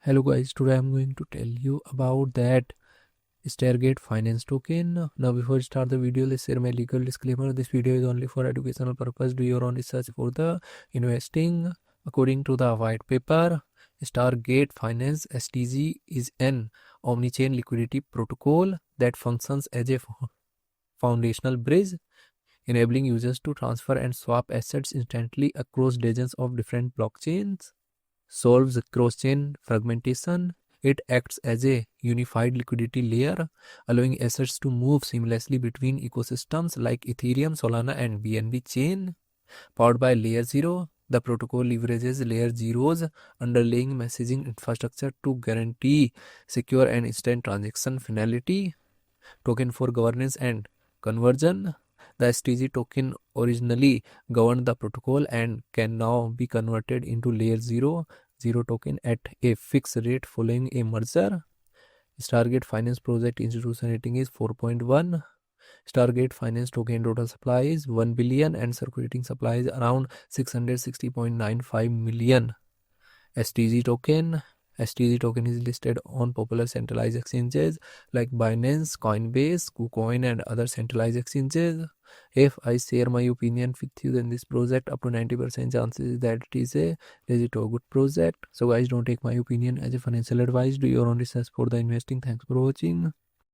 Hello guys, today I'm going to tell you about that Stargate Finance token. Now before we start the video, let's share my legal disclaimer. This video is only for educational purpose. Do your own research for the investing. According to the white paper, Stargate Finance STG is an omni-chain liquidity protocol that functions as a foundational bridge, enabling users to transfer and swap assets instantly across dozens of different blockchains. Solves cross-chain fragmentation. It acts as a unified liquidity layer, allowing assets to move seamlessly between ecosystems like Ethereum, Solana, and BNB chain. Powered by Layer 0, the protocol leverages Layer 0's underlying messaging infrastructure to guarantee secure and instant transaction finality. Token for governance and conversion. The STG token originally governed the protocol and can now be converted into Layer 0 token at a fixed rate following a merger. Stargate Finance project institution rating is 4.1. Stargate Finance token total supply is 1 billion and circulating supply is around 660.95 million. STG token. STG token is listed on popular centralized exchanges like Binance, Coinbase, KuCoin, and other centralized exchanges. If I share my opinion with you, then this project up to 90% chances that it is a legit or good project. So guys, don't take my opinion as a financial advice. Do your own research for the investing. Thanks for watching.